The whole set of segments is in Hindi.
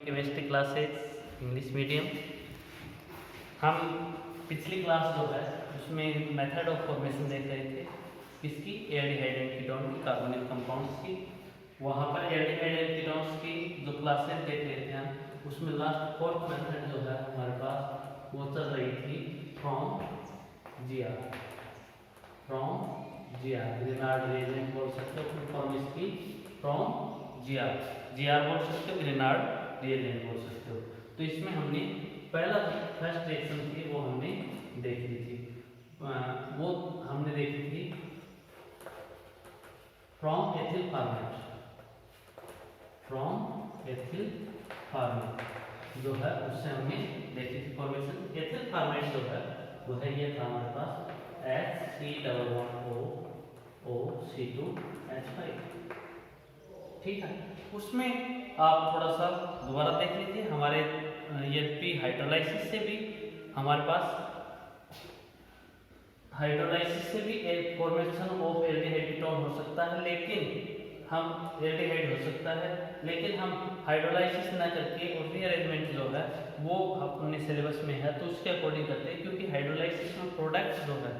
Chemistry classes English medium. हम पिछली क्लास जो है उसमें मेथड ऑफ फॉर्मेशन देख रहे थे किसकी, एल्डिहाइड एंड कीटोन की, कार्बोनिल कंपाउंड्स की। वहाँ पर एल्डिहाइड एंड कीटोन्स की जो क्लासेस देख रहे थे हम, उसमें लास्ट फोर्थ मेथड जो है हमारे पास वो चल रही थी from G R. Grignard reagent बोल सकते हो, फुल फॉर्म इसकी फ्रॉम जी आर बोल सकते हो, ग्रीनार्ड रिएजेंट बोल सकते हो। तो इसमें हमने पहला फर्स्ट रिएक्शन थी वो हमने देख ली थी, वो हमने देखी थी फ्रॉम एथिल फॉर्मेट जो है उससे हमने देखी थी फॉर्मेशन। एथिल फॉर्मेट जो है वो है ये था हमारे पास HC11OO2H5। ठीक है, उसमें आप थोड़ा सा दोबारा देख लीजिए। हमारे यद्यपि हाइड्रोलाइसिस से भी हमारे पास हाइड्रोलाइसिस से भी एक फॉर्मेशन ऑफ एल्डिहाइड कीटोन हो सकता है, लेकिन हम एल्डिहाइड हो सकता है, लेकिन हम हाइड्रोलाइसिस ना करके और रीअरेंजमेंट जो है वो अपने सिलेबस में है तो उसके अकॉर्डिंग करते हैं, क्योंकि हाइड्रोलाइसिस में प्रोडक्ट जो है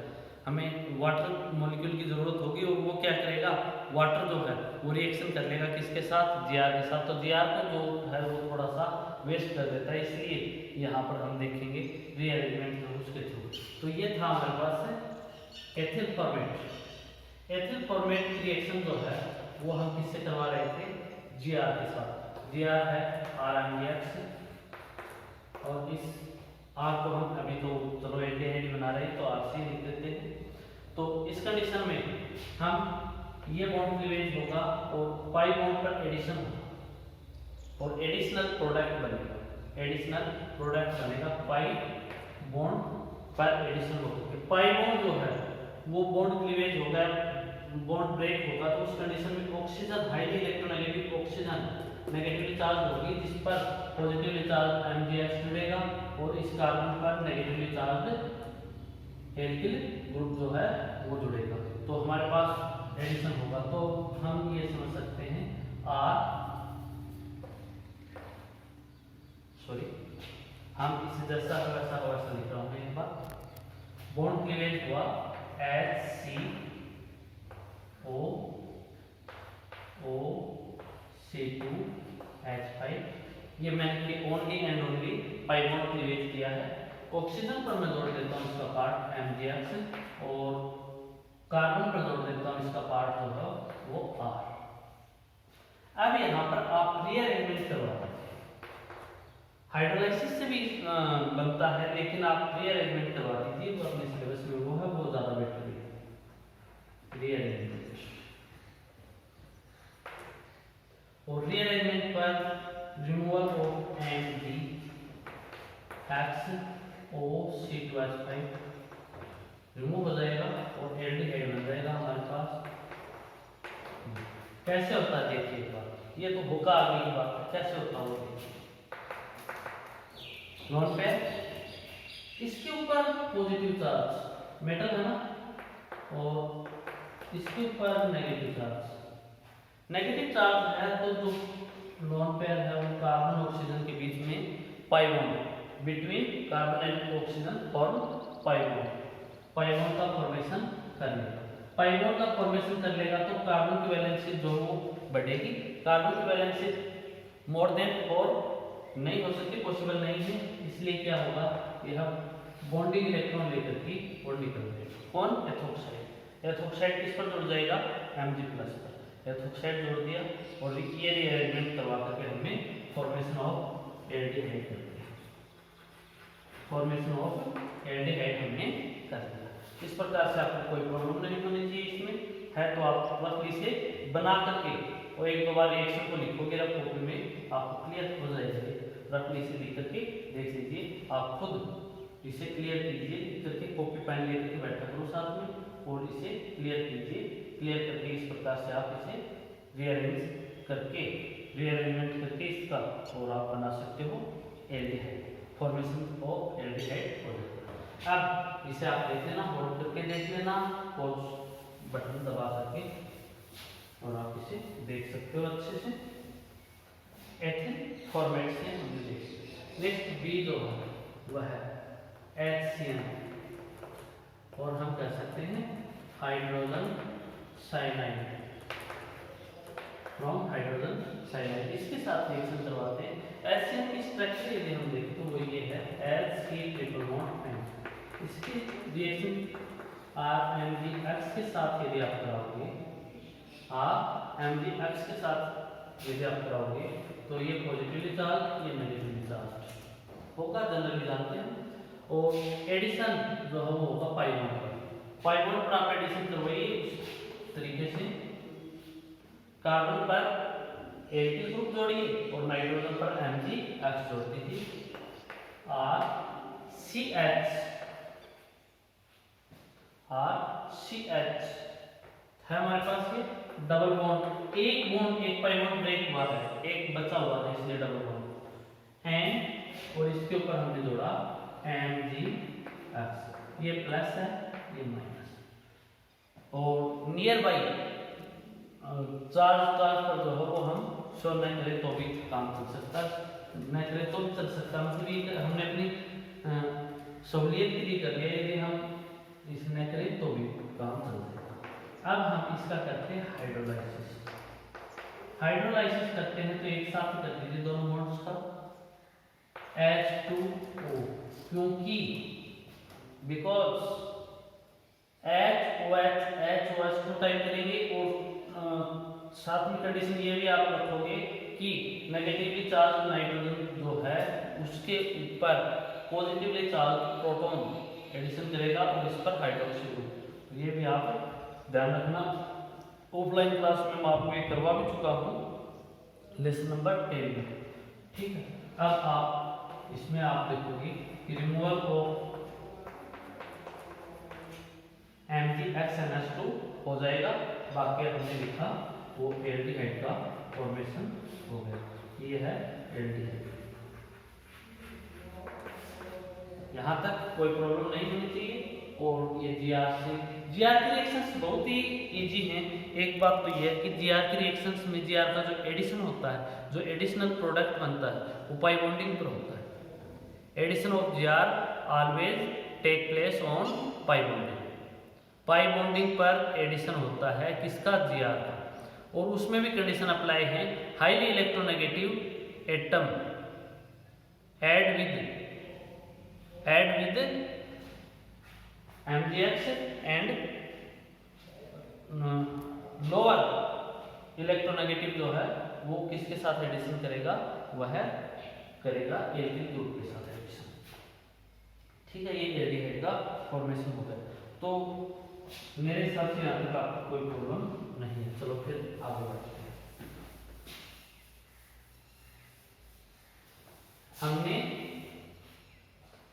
हमें वाटर मॉलिक्यूल की जरूरत होगी और वो क्या करेगा, वाटर जो है वो रिएक्शन कर लेगा किसके साथ, जीआर के साथ। तो जीआर को जो है वो थोड़ा सा वेस्ट कर देता है, इसलिए यहाँ पर हम देखेंगे रीअरेंजमेंट जो उसके थ्रू। तो ये था हमारे पास ethyl formate. Ethyl formate reaction जो है वो हम किससे करवा रहे थे, जीआर के साथ। जीआर है RMDX, और इस आर को हम अभी तो चलो एल्डिहाइड बना रहे हैं तो RC लिख देते हैं। तो इस कंडीशन में हम ये बॉन्ड क्लीवेज होगा और पाई बॉन्ड पर एडिशन होगा और एडिशनल प्रोडक्ट बनेगा पाई बॉन्ड पर एडिशन होगा। पाई बॉन्ड जो है वो बॉन्ड क्लीवेज होगा, बॉन्ड ब्रेक होगा, तो उस कंडीशन में oxygen highly electronegative oxygen negatively charge होगी, जिस पर पॉजिटिवली चार्ज MgX जुड़ेगा और इस कार्बन पर नेगेटिवली चार्ज एल्किल ग्रुप जो है वो जुड़ेगा। तो हमारे पास एडिशन होगा। तो हम ये समझ सकते हैं हम इसे जैसा वैसा लिख रहा हूँ एक बार। बॉन्ड क्लीवेज हुआ HCOOC2H5। ये मैंने only and only pi bond cleavage किया है। ऑक्सीजन पर मैं जोड़ देता हूँ इसका पार्ट MgX और कार्बन पर जोड़ देता हूँ इसका पार्ट होगा वो R। अब यहाँ पर आप रीअरेंजमेंट करवाते हैं, हाइड्रोलाइसिस से भी बनता है, लेकिन आप रीअरेंजमेंट करवा दीजिए तो अपने सिलेबस में वो है वो ज्यादा बेटर है रीअरेंजमेंट। और रीअरेंजमेंट पर रिमूवल ऑफ MgXOC2H5 रिमूव हो जाएगा और एल्डिहाइड बन जाएगा हमारे पास। कैसे होता है देखिए एक बार, ये तो होगा आगे की बात है, कैसे होता है नॉन पेयर, इसके ऊपर पॉजिटिव चार्ज मेटल है ना, और इसके ऊपर नेगेटिव चार्ज है, तो जो नॉन पेयर है वो कार्बन ऑक्सीजन के बीच में pi bond between carbon and oxygen form pi bond का फॉर्मेशन कर लेगा। पाई बॉन्ड का फॉर्मेशन कर लेगा तो कार्बन की वैलेंसी जो वो बढ़ेगी। कार्बन की वैलेंसी मोर देन 4 नहीं हो सकती, पॉसिबल नहीं है, इसलिए क्या होगा, यह बॉन्डिंग इलेक्ट्रॉन लेकर के और निकल जाएगा। कौन, एथोक्साइड किस पर जुड़ जाएगा, Mg+ पर। एथोक्साइड जोड़ दिया और ये रीअरेंजमेंट करवा करके हमें फॉर्मेशन ऑफ एल्डिहाइड कर दिया। फॉर्मेशन ऑफ एल्डिहाइड हमने कर दिया। इस प्रकार से आपको कोई प्रॉब्लम नहीं होनी चाहिए। इसमें है तो आप रफली से बना करके और एक दो बार रिएक्शन को लिखोगे रफ कॉपी में, आपको क्लियर हो जाएगा। रफली से लिख करके देख लीजिए, आप खुद इसे क्लियर कीजिए, लिख करके कॉपी पेन लेकर के बैठा करो साथ में और इसे क्लियर कीजिए। क्लियर करके इस प्रकार से आप इसे रीअरेंजमेंट करके इसका और आप बना सकते हो एल्डिहाइड, फॉर्मेशन ऑफ एल्डिहाइड हो जाएगा। अब इसे आप देख लेना, होल्ड करके देख लेना और बटन दबा करके, और आप इसे देख सकते हो अच्छे से। एथिल फॉर्मेट से हमने देखा। नेक्स्ट बी जो है वह है HCN, और हम कह सकते हैं hydrogen cyanide, from hydrogen cyanide. इसके साथ रिएक्शन करवाते हैं। HCN की स्ट्रक्चर यदि हम देखें तो वो ये है HC∼N। इसकी रिएक्शन RMgX के साथ यदि आप कराओगे, RMgX के साथ यदि आप कराओगे तो ये पॉजिटिवली चार्ज, ये नेगेटिवली चार्ज होगा, जनरली जानते हैं। और एडिशन जो है वो होगा पाई बॉन्ड पर। पाई बॉन्ड पर आप एडिशन करवाइए इस तरीके से, कार्बन पर एल्किल ग्रुप जोड़िए और नाइट्रोजन पर MgX जोड़ दीजिए। RCH है हमारे पास ये डबल बॉन्ड, एक पाई बॉन्ड ब्रेक हुआ है, एक बचा हुआ है, इसलिए डबल बॉन्ड N, और इसके ऊपर हमने जोड़ा MgX, ये प्लस है ये माइनस। और नियर बाई चार्ज पर जो है वो हम शो न करें तो भी काम चल सकता है, न करें तो भी चल सकता है, मतलब ये हमने अपनी सहूलियत के लिए कर लिया, यदि हम इसे न करें तो भी काम चल सकता है। अब हम इसका करते हैं हाइड्रोलाइसिस। हाइड्रोलाइसिस करते हैं तो एक साथ कर दीजिए दोनों बॉन्ड्स का H2O, क्योंकि बिकॉज HOH टू टाइम करेंगे, और साथ में कंडीशन ये भी आप रखोगे कि नेगेटिवली चार्ज नाइट्रोजन जो है उसके ऊपर पॉजिटिवली चार्ज प्रोटॉन एडिशन करेगा और इस पर हाइड्रोक्सी ग्रुप, ये भी आप ध्यान रखना। ऑफलाइन क्लास में मैं आपको ये करवा भी चुका हूँ लेसन नंबर 10 में, ठीक है। अब आप इसमें आप देखोगे कि रिमूवल ऑफ MgXNH2 हो जाएगा, बाकी हमने लिखा वो एल्डिहाइड का फॉर्मेशन हो गया, ये है एल्डिहाइड। यहाँ तक कोई प्रॉब्लम नहीं होनी चाहिए। और ये GR की रिएक्शंस बहुत ही इजी हैं। एक बात तो ये है कि GR की रिएक्शंस में GR का जो एडिशन होता है, जो एडिशनल प्रोडक्ट बनता है, वो पाई बॉन्डिंग पर होता है। Addition of GR always take place on pi bonding. Pi bonding पर एडिशन होता है किसका, GR का, और उसमें भी कंडीशन अप्लाई है, highly electronegative atom add with MgX and lower electronegative जो है वो किसके साथ एडिशन करेगा, वह करेगा एल्किल ग्रुप के साथ एडिशन, ठीक है। ये एल्डिहाइड का फॉर्मेशन हो गया। तो मेरे हिसाब से यहाँ तक आपको कोई प्रॉब्लम नहीं है। चलो फिर आगे बढ़ते हैं। हमने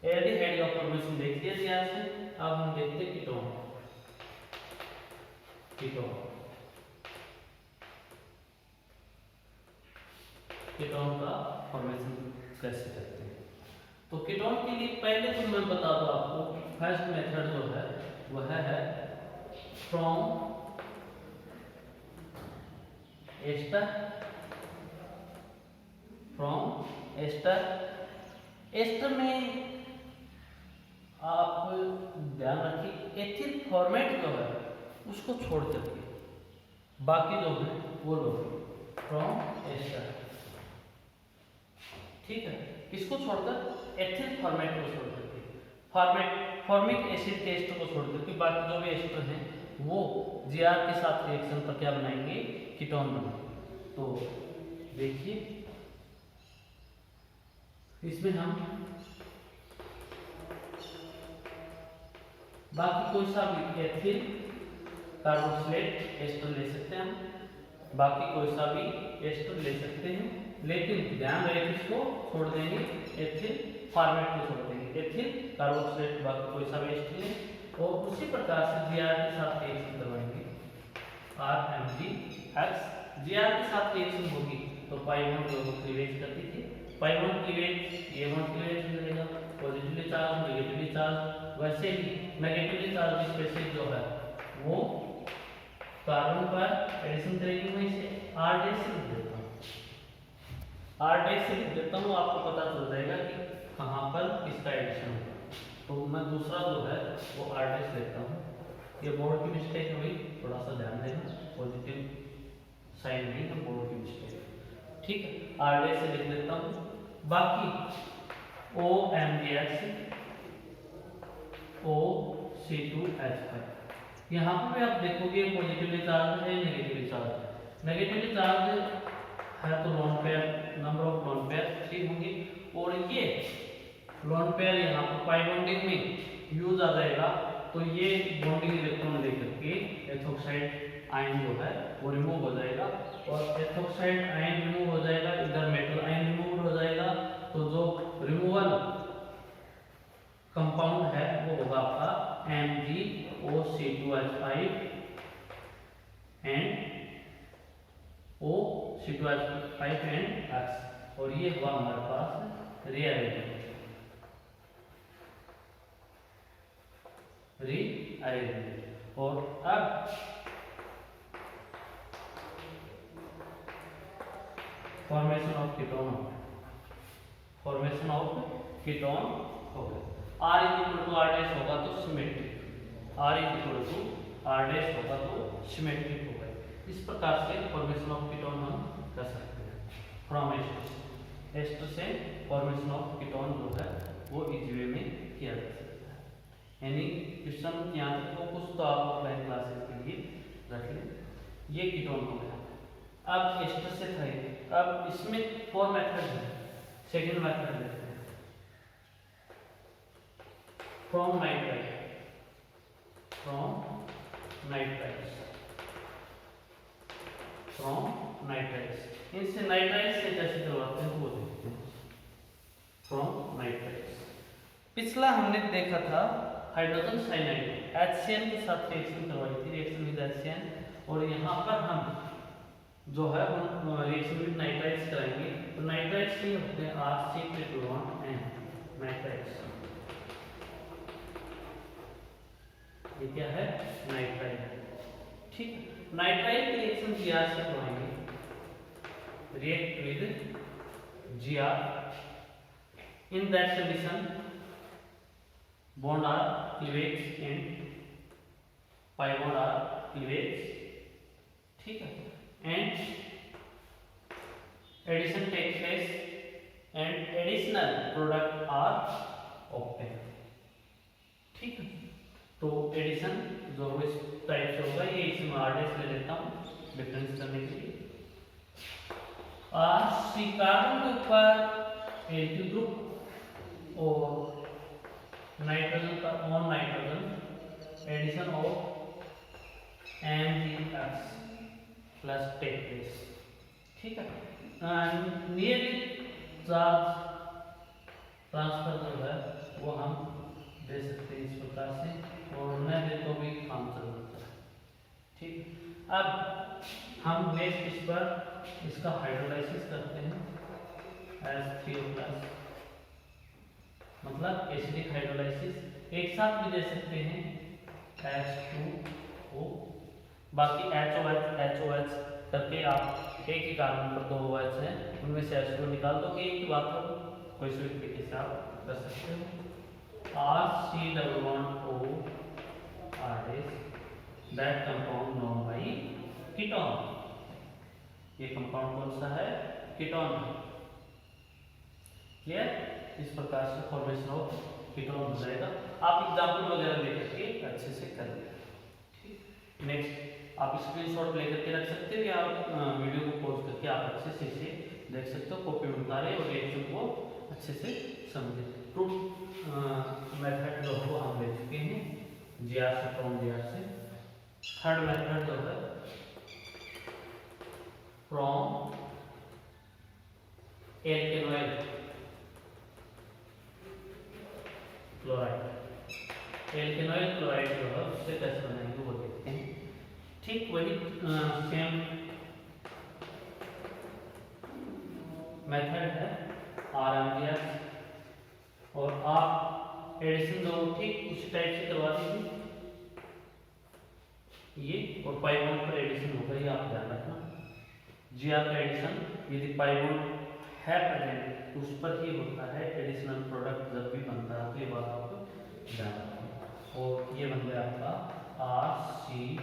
एल्डिहाइड का फॉर्मेशन देख लिया ध्यान से। अब हम देखते हैं कीटोन। कीटोन का फॉर्मेशन कैसे करते हैं। तो कीटोन के लिए पहले तो मैं बता दूं आपको, फर्स्ट मेथड जो है वह है फ्रॉम एस्टर में आप ध्यान रखिए एथिल फॉर्मेट जो है उसको छोड़ करके बाकी जो है वो लो फ्रॉम एस्टर, ठीक है। किसको छोड़कर, एथिल फॉर्मेट को छोड़ करके, फॉर्मिक एसिड के एस्टर को छोड़ करके बाकी जो भी एस्टर हैं वो GR के साथ रिएक्शन पर क्या बनाएंगे, कीटोन बनाएंगे। तो देखिए इसमें हम बाकी कोई सा भी एथिल कार्बोक्सिलेट एस्टर ले सकते हैं हम, बाकी कोई सा भी एस्टर ले सकते हैं, लेकिन ध्यान रहे इसको छोड़ देंगे, एथिल फॉर्मेट को छोड़ देंगे, एथिल कार्बोक्सिलेट बाकी कोई सा भी एस्टर लें, और उसी प्रकार से GR के साथ रिएक्शन करवाएंगे। RMgX GR के साथ रिएक्शन होगी तो पाई बॉन्ड जो क्लीवेज करती थी, पाई बॉन्ड क्लीवेज ये बॉन्ड क्लीवेज मिलेगा, पॉजिटिवली चार्ज नेगेटिवली चार्ज, वैसे ही नेगेटिवली चार्ज स्पेसिस जो है वो कार्बन पर एडिशन करेंगे। मैं इसे R डैश से लिख देता हूँ, आर डैश से लिख देता हूँ, आपको पता चल जाएगा कि कहाँ पर किसका एडिशन होगा। तो मैं दूसरा जो है वो आर डैश लेता हूँ। ये बोर्ड की मिस्टेक है भाई, थोड़ा सा ध्यान देना, पॉजिटिव साइन नहीं है, बोर्ड की मिस्टेक। ठीक है, आर डैश से लिख देता हूँ। बाकी O M G H O C2H5, यहाँ पर भी आप देखोगे पॉजिटिवली चार्ज है, नेगेटिवली चार्ज। नेगेटिवली चार्ज है तो lone pair, number of lone pair 3 होंगे, और ये लोन पेयर यहाँ पर पाई बॉन्डिंग में यूज आ जाएगा, तो ये बॉन्डिंग इलेक्ट्रॉन लेकर के एथोक्साइड आयन जो है वो रिमूव हो जाएगा, और एथोक्साइड आयन रिमूव हो जाएगा, इधर मेटल आयन रिमूव हो जाएगा। तो जो रिमूवल कंपाउंड है वो होगा आपका MgOC2H5 and O(C2H5 and X), और ये हुआ हमारे पास रीअरेंजमेंट। और अब formation of ketone, formation of ketone हो गया। R equal to R dash होगा तो symmetric, R equal to R dash होगा तो सिमेट्रिक होगा। इस प्रकार से फॉर्मेशन ऑफ कीटोन हम कर सकते हैं फ्रॉम एस्टर से। फॉर्मेशन ऑफ कीटोन जो है वो इजी वे में किया जा सकता है। यानी क्वेश्चन यहाँ तक वो कुछ तो आप ऑफलाइन क्लासेस के लिए रख लें। ये कीटोन हो गया। अब एस्टर से था ये, अब इसमें 4 मेथड है। सेकेंड मेथड लेते हैं, from nitrite, from nitrite, from nitrite. इनसे नाइट्राइट से कैसे करवाते हैं वो देखते हैं। फ्रॉम नाइट्राइट, पिछला हमने देखा था हाइड्रोजन साइनाइड, HCN के साथ रिएक्शन करवाई थी, रिएक्शन विद HCN, और यहाँ पर हम जो है हम रिएक्शन विद नाइट्राइट्स कराएंगे। तो नाइट्राइट्स ये होते हैं RC+N नाइट्राइट्स। ये क्या है? नाइट्राइट। ठीक, नाइट्राइट की रिएक्शन Gr से करवाएंगे, react with Gr, in that condition bond are cleavage and pi bond are cleavage, ठीक है, and addition takes place and additional product are obtained, ठीक है। तो एडिशन जो इस टाइप से होगा, ये इसमें R डैश ले लेता हूँ डिफरेंस करने के लिए। C कार्बन के ऊपर Al2 ग्रुप और नाइट्रोजन का on nitrogen addition of MgX plus take place, ठीक है। नियरली चार्ज ट्रांसफर जो है वो हम दे सकते हैं इस प्रकार से, और न दे तो भी काम चल जाता है, ठीक। अब हम नेक्स्ट इस पर इसका हाइड्रोलाइसिस करते हैं H3O+, मतलब एसिडिक हाइड्रोलाइसिस। एक साथ भी दे सकते हैं H2O, बाकी HOH करके आप एक ही कार्बन पर 2 OH हैं, उनमें से H2O निकाल दो। एक ही बात हो, कोई सी तरीके से आप कर सकते हो। RC+O R dash, that compound known by ketone. ये कंपाउंड कौन सा है? कीटोन। क्लियर? इस प्रकार से फॉर्मेशन ऑफ कीटोन हो जाएगा। आप एग्जांपल वगैरह लेकर के अच्छे से कर लें। नेक्स्ट आप स्क्रीनशॉट लेकर के रख सकते हो, या वीडियो को पॉज करके आप अच्छे से इसे देख सकते हो, कॉपी में उतारे और रिएक्शन को अच्छे से समझे। प्रूफ मेथड जो है वो हम ले चुके हैं Gr से, फ्रॉम Gr से। थर्ड मेथड जो है फ्रॉम एल्केनॉइल क्लोराइड। एल्केनॉइल क्लोराइड जो है उससे कैसे बनाएंगे वो देखते हैं। ठीक वही सेम मेथड है RMGS, और आप एडिशन जो ठीक उसी टाइप से करवा दीजिए ये, और पाई बॉन्ड पर एडिशन होगा, ये आप ध्यान रखना। Gr का एडिशन यदि पाई बॉन्ड है प्रेजेंट उस पर ही होता है एडिशनल प्रोडक्ट जब भी बनता है, तो ये बात आपको ध्यान रखना। और ये बन गया आपका RCOMGS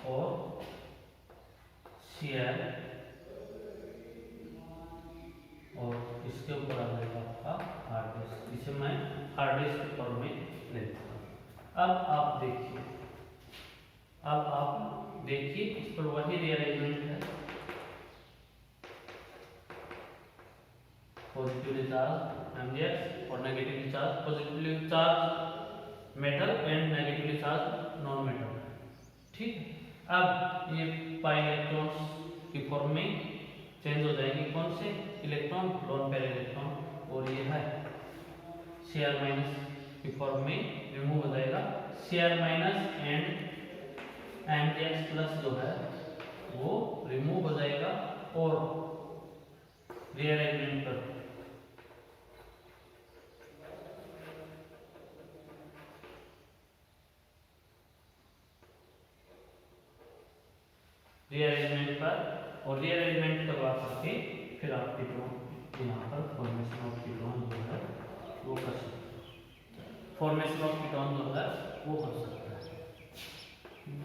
और Cl, और इसके ऊपर आ जाएगा आपका हार्ड डिस्क। इसे मैं हार्ड डिस्क के फॉर्म में लेता हूँ। अब आप देखिए इस पर वही रीअरेंजमेंट है। पॉजिटिवली चार्ज MgS और negatively charge, positively charge metal and negatively charge non metal. ठीक है, अब ये पाई इलेक्ट्रॉन्स की फॉर्म में चेंज हो जाएंगे। कौन से इलेक्ट्रॉन? Lone pair electron. और ये है Cr- की फॉर्म में रिमूव हो जाएगा। Cr- एंड MgS+ जो है वो रिमूव हो जाएगा और रीअरेंजमेंट पर और रीअरेंजमेंट करवा करके फिर आप कीटोन यहाँ पर फॉर्मेशन ऑफ कीटोन जो है वो कर सकते हैं। फॉर्मेशन ऑफ कीटोन जो है वो कर सकता है।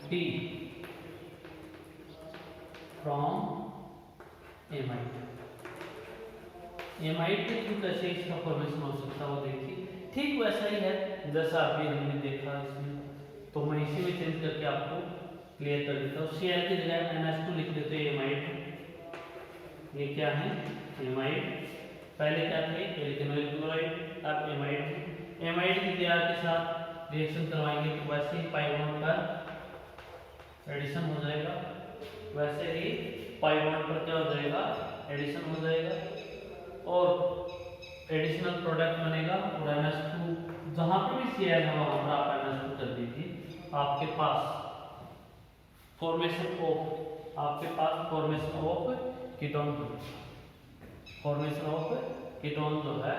D from amide. एमाइड के थ्रू कैसे इसका फॉर्मेशन हो सकता है वो देखिए। ठीक वैसा ही है जैसा अभी हमने देखा इसमें, तो मैं इसी में चेंज करके आपको क्लियर कर देता हूँ। Cl की जगह NH2 लिख देते हैं। एमाइड ये क्या है? एमाइड। पहले क्या थे? एल्केनोइल क्लोराइड, अब एमाइड। एमाइड की तैयार के साथ रिएक्शन करवाएंगे तो वैसे ही पाई बॉन्ड का एडिशन हो जाएगा, वैसे ही पाई बॉन्ड पर क्या हो जाएगा? एडिशन हो जाएगा और एडिशनल प्रोडक्ट बनेगा। और NH2 जहां पर भी Cl है वहां पर आप NH2 कर दीजिए। आपके पास फॉर्मेशन ऑफ कीटोन जो है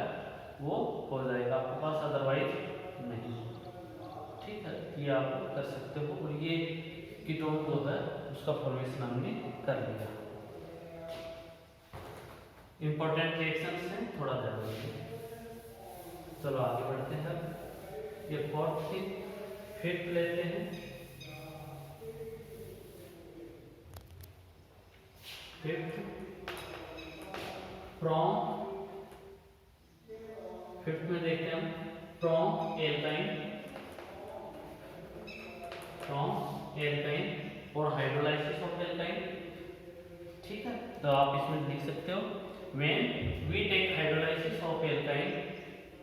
वो हो जाएगा आपके पास, अदरवाइज नहीं। ठीक है, ये आप कर सकते हो। और ये कीटोन जो है उसका फॉर्मेशन हमने कर लिया। इंपॉर्टेंट रिएक्शंस हैं, थोड़ा ध्यान रखिए। चलो आगे बढ़ते हैं। ये फोर्थ थी, फिफ्थ लेते हैं। फिफ्थ में देखते हैं हम फ्रॉम एल्काइन और हाइड्रोलाइसिस ऑफ एल्काइन। ठीक है, तो आप इसमें लिख सकते हो when we take hydrolysis of alkyne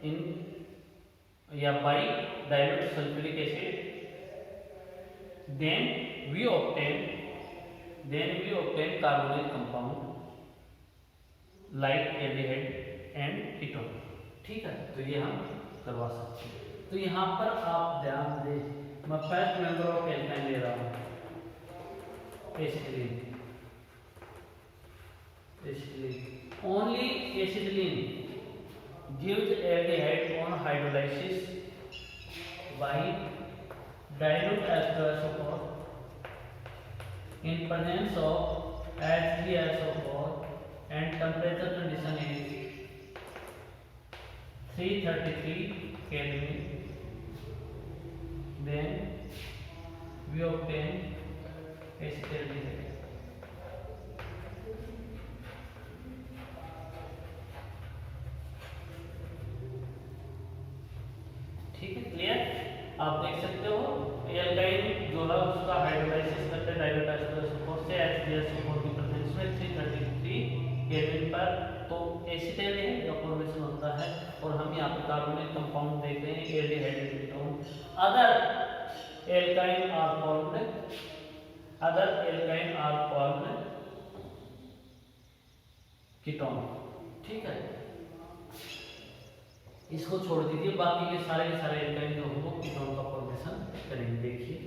in या by dilute sulphuric acid, then we obtain carbonyl compound like aldehyde and ketone। ठीक है, तो ये हम करवा सकते हैं। तो यहाँ पर आप ध्यान दें, मैं फर्स्ट मेंबर ऑफ एल्काइन ले रहा हूँ acetylene. Only acetylene gives aldehyde on hydrolysis by dilute H2SO4 in presence of H3SO4 and temperature condition is 333 Kelvin. Then we obtain acetaldehyde। ठीक है, क्लियर? आप देख सकते हो एल्काइन जो है उसका हाइड्रोलाइसिस करते हैं डाइल्यूट H2SO4 से H3SO4 की प्रेजेंस में 333 केल्विन पर, तो एसिटाल्डिहाइड का फॉर्मेशन होता है। और हम यहाँ पे कार्बोनिल कंपाउंड देख रहे हैं aldehyde ketone. Other alkyne are formed ketone. ठीक है, इसको छोड़ दीजिए, बाकी के सारे एल्काइन जो हो कीटोन का फॉर्मेशन करेंगे। देखिए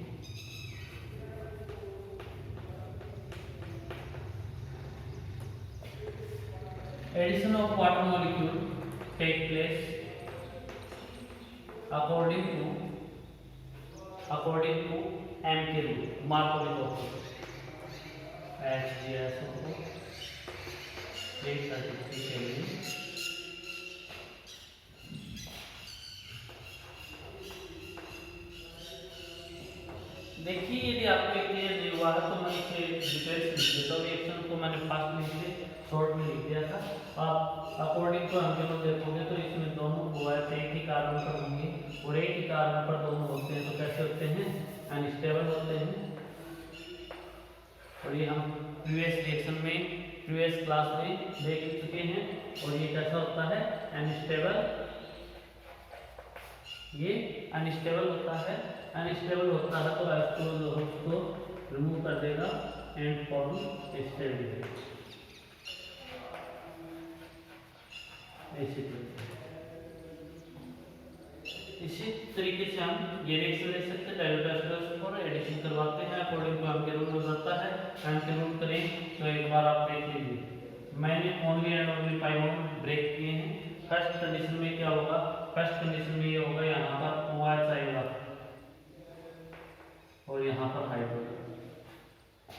addition of water molecule take place according to M K rule, Markovnikov law. HgSO को 833 केल्विन। देखिए यदि आपको क्लियर नहीं हुआ है तो मैं इसे डिटेल्स लिख देता हूँ। रिएक्शन को मैंने फास्ट लिख दिया, शॉर्ट में लिख दिया था। आप अकॉर्डिंग टू हम देखोगे तो इसमें दोनों OH एक ही कार्बन पर होंगे और एक ही कार्बन पर दोनों होते हैं तो कैसे होते हैं, अनस्टेबल होते हैं। और ये हम प्रीवियस रिएक्शन में प्रीवियस क्लास में देख चुके हैं। और ये कैसा होता है, अनस्टेबल, ये अनस्टेबल होता है। अनस्टेबल होता है तो उसको रिमूव कर देगा एंड फॉर्म स्टेबल। इसी तरीके से हम ये रिएक्शन ले सकते हैं। डाइल्यूट और एडिशन करवाते हैं अकॉर्डिंग टू हम के रूल में होता है। हम के रूल करें तो एक बार आप देख लीजिए, मैंने only and only 5 bond break किए हैं। फर्स्ट कंडीशन में क्या होगा, फर्स्ट कंडीशन में ये होगा यहाँ पर OH आएगा और यहाँ पर hydrogen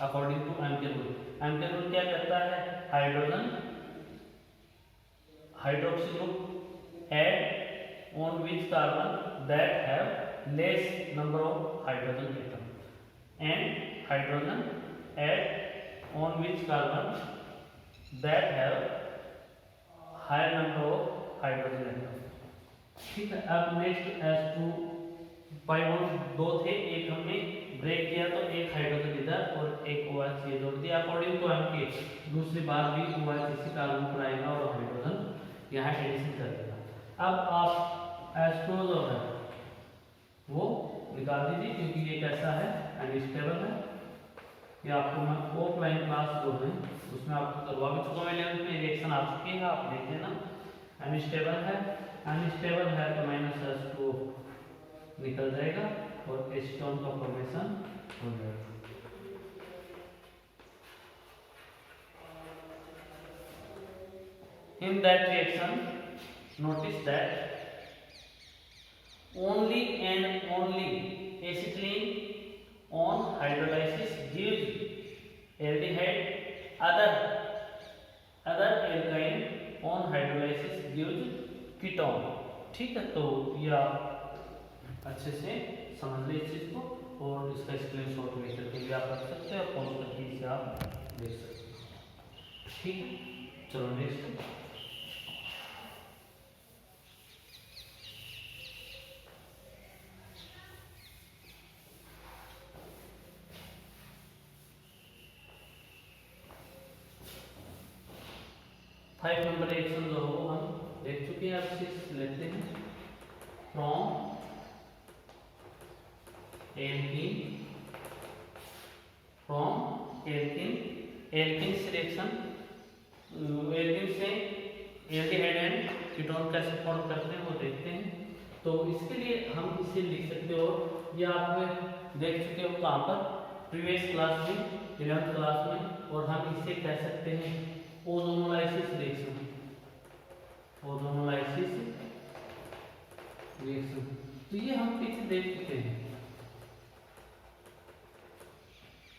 according to M K rule. M K rule क्या कहता है, hydrogen hydroxy group add on which carbon that have less number of hydrogen atom and hydrogen add on which carbon that have higher number of hydrogen atom। ठीक है, अब नेक्स्ट H2 5 दो थे, एक हमने ब्रेक किया तो एक हाइड्रोजन इधर और एक OH ये जोड़ दिया। अकॉर्डिंग टू हम के दूसरी बार भी OH इसी कार्बन पर आएगा और हाइड्रोजन यहाँ एडिशन कर देगा। अब आप H2 जो है वो निकाल दीजिए क्योंकि ये कैसा है, अनस्टेबल है। ये आपको मैं ऑफलाइन क्लास जो है उसमें आपको करवा भी चुका हूँ, रिएक्शन आ चुकी है, आप देख लेना। अनस्टेबल है, अनस्टेबल है तो -H2 निकल जाएगा और एसीटोन का फॉर्मेशन हो जाएगा। In that reaction, notice that only and only acetylene on hydrolysis gives aldehyde, other alkyne on hydrolysis gives ketone। ठीक है, तो ये आप अच्छे से समझ लीजिए इस चीज को और इसका स्क्रीनशॉट लेकर के भी आप रख सकते हैं और पॉज करके इसे आप देख सकते हैं। ठीक है, चलो नेक्स्ट। फाइव नंबर रिएक्शन जो हो हम देख चुके हैं। अब इसे लेते हैं फ्रॉम एल्कीन से रिएक्शन एल्कीन से एल्डिहाइड एंड कीटोन कैसे फॉर्म करते हैं वो देखते हैं। तो इसके लिए हम इसे लिख सकते हो, ये आप देख चुके हो कहाँ पर, प्रीवियस क्लास में 11th क्लास में। और हम इसे कह सकते हैं ओजोनोलाइसिस रिएक्शन, ओजोनोलाइसिस रिएक्शन। तो ये हम पीछे देख चुके हैं,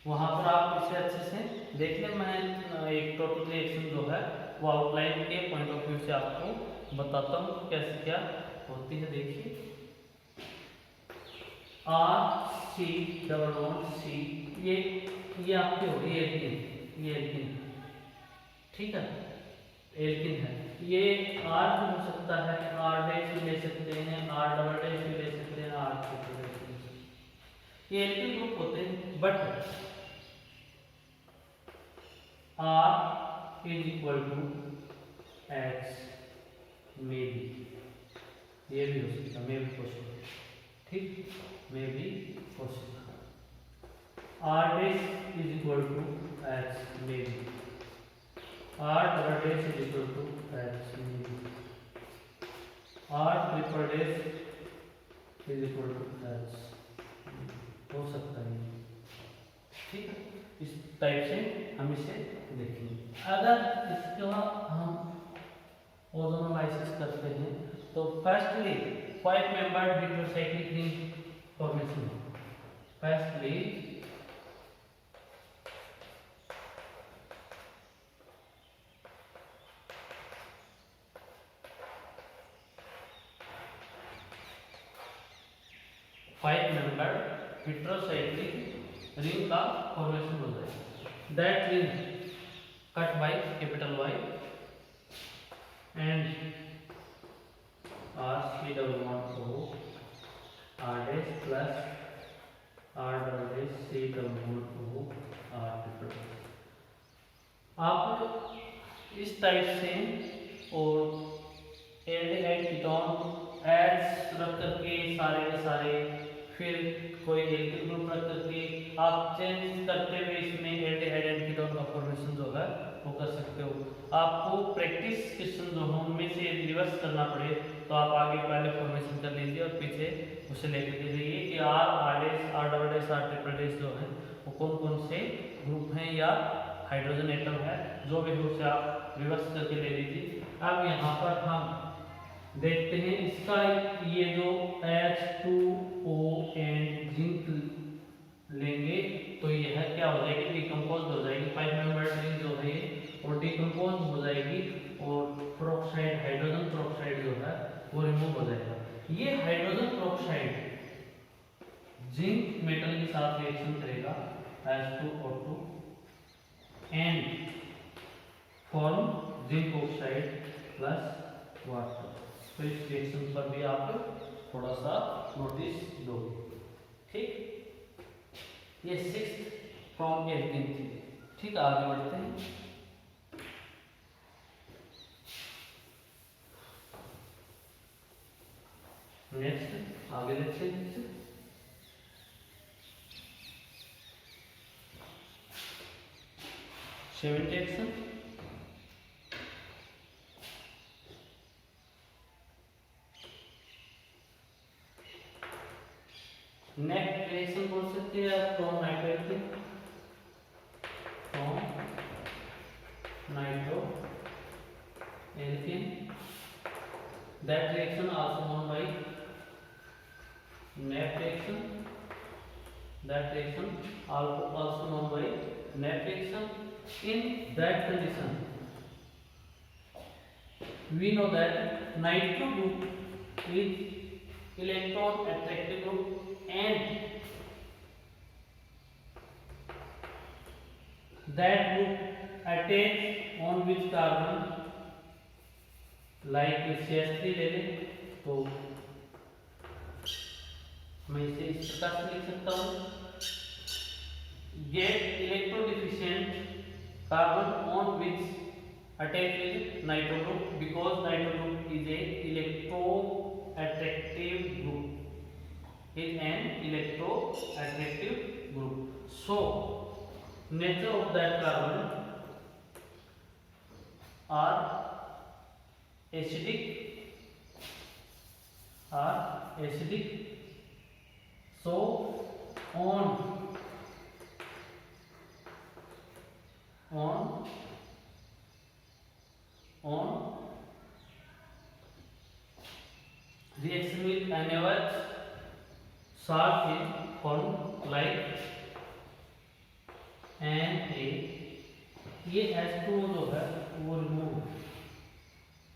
वहां पर आप इसे अच्छे से देख लें। मैं एक टोटल रिएक्शन जो है वो आउटलाइन के पॉइंट ऑफ व्यू से आपको बताता हूँ कैसे क्या होती है। देखिए RC ये आपकी हो रही है एल्कीन, ये एल्कीन, ठीक है, एल्कीन है। ये R भी हो सकता है, R डैश भी ले सकते हैं, R डबल डैश भी ले सकते हैं, R ट्रिपल डैश भी ले सकते हैं। ये एल्कीन ग्रुप होते हैं, but R is equal to H maybe, ये भी हो सकता है, मे भी पॉसिबल, ठीक, maybe possible. R dash is equal to H maybe, R double dash is equal to H maybe, R triple dash is equal to H हो सकता है, ठीक है। इस टाइप से हम इसे देखेंगे। अगर इसका हम ओजोनोलाइसिस करते हैं तो firstly 5 membered heterocyclic ring formation, firstly 5 membered heterocyclic ring का फॉर्मेशन हो जाएगा। That ring cut by capital Y and RC11O R dash plus R double dash C11O R triple। आप इस टाइप से और एल्डिहाइड कीटोन एड्स रख करके सारे के सारे, फिर कोई एल्किल ग्रुप रख करके आप चेंज करते हुए इसमें एल्डिहाइड एंड कीटोन का फॉर्मेशन जो है वो कर सकते हो। आपको प्रैक्टिस क्वेश्चन जो है उनमें से रिवर्स करना पड़े तो आप आगे पहले फॉर्मेशन कर लीजिए और पीछे उसे लेकर के जाइए कि R dash R double dash R triple dash जो है वो कौन कौन से ग्रुप हैं या हाइड्रोजन एटम है, जो भी हो उसे आप रिवर्स करके ले लीजिए। अब यहाँ पर हम देखते हैं इसका ये जो H2O एंड जिंक लेंगे तो यह क्या हो जाएगी, डिकम्पोज हो जाएगी। 5 मेंबर्ड रिंग जो है और डिकम्पोज हो जाएगी और प्रोक्साइड हाइड्रोजन प्रोक्साइड जो है वो रिमूव हो जाएगा। ये हाइड्रोजन प्रोक्साइड जिंक मेटल के साथ रिएक्शन करेगा H2O2 and form zinc oxide plus water. तो इस रिएक्शन पर भी आप थोड़ा सा नोटिस दो, ठीक। ये 6th फ्रॉम एल्किन थी, ठीक। आगे बढ़ते हैं। नेक्स्ट आगे देखते हैं। सेवेंथ रिएक्शन नेक्स्ट रिएक्शन बोल सकते हैं आप from nitrogen from nitro alkane. That reaction also known by Nef reaction. That reaction also known by Nef reaction. In that condition, we know that nitro group is electron attractive group and that group attach on which carbon, like CH3 ले लें तो मैं इसे इस प्रकार से लिख सकता हूँ, get electrodeficient carbon on which attached with nitro group because nitro group is a electroattractive group, is an electroattractive group. So nature of that carbon are acidic. So on reaction with NaOH salt is formed like Na। ये H2O जो है वो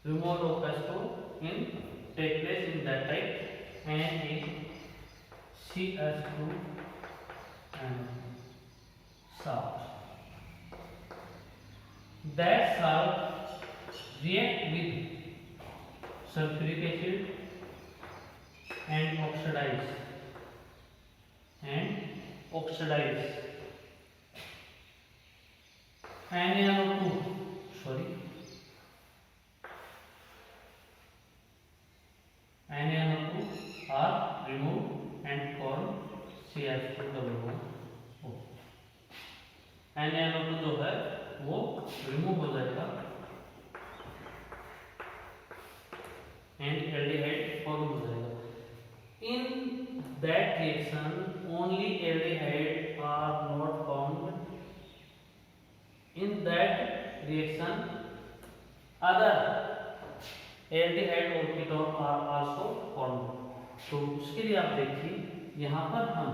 removal of H2O in take place in that type NaCH2 and salt। That salt react with sulfuric acid and oxidize NaNO2 are removed and form CH2O। NaNO2 जो है वो रिमूव हो जाएगा एंड एल्डिहाइड फॉर्म हो जाएगा। In that reaction only aldehyde are not found. In that reaction other aldehyde और कीटोन आर आल्सो फॉर्म्ड। तो उसके लिए आप देखिए यहाँ पर हम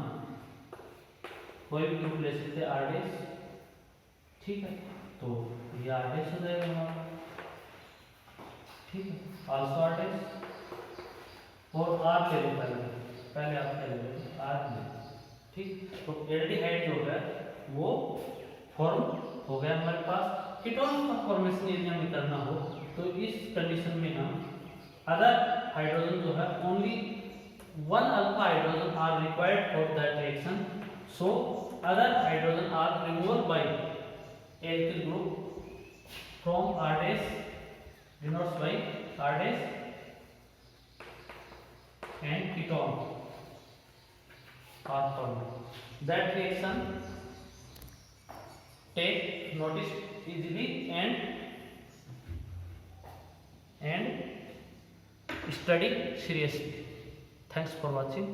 कोई भी ग्रुप ले सकते हैं आर डैश, ठीक है। तो ये आर डैश हो जाएगा हमारा, ठीक है। आल्सो आर डैश और आर ले लो पहले पहले आप क्या लिखोगे R में, ठीक। तो एल्डिहाइड जो है वो फॉर्म हो गया हमारे पास। कीटोन का फॉर्मेशन यदि हमें करना हो तो इस कंडीशन में हम अदर हाइड्रोजन जो है only one alpha hydrogen are required for that reaction, so other hydrogen are removed by alkyl group from R dash denotes by R dash and ketone are formed. That reaction take notice easily and study seriously. Thanks for watching.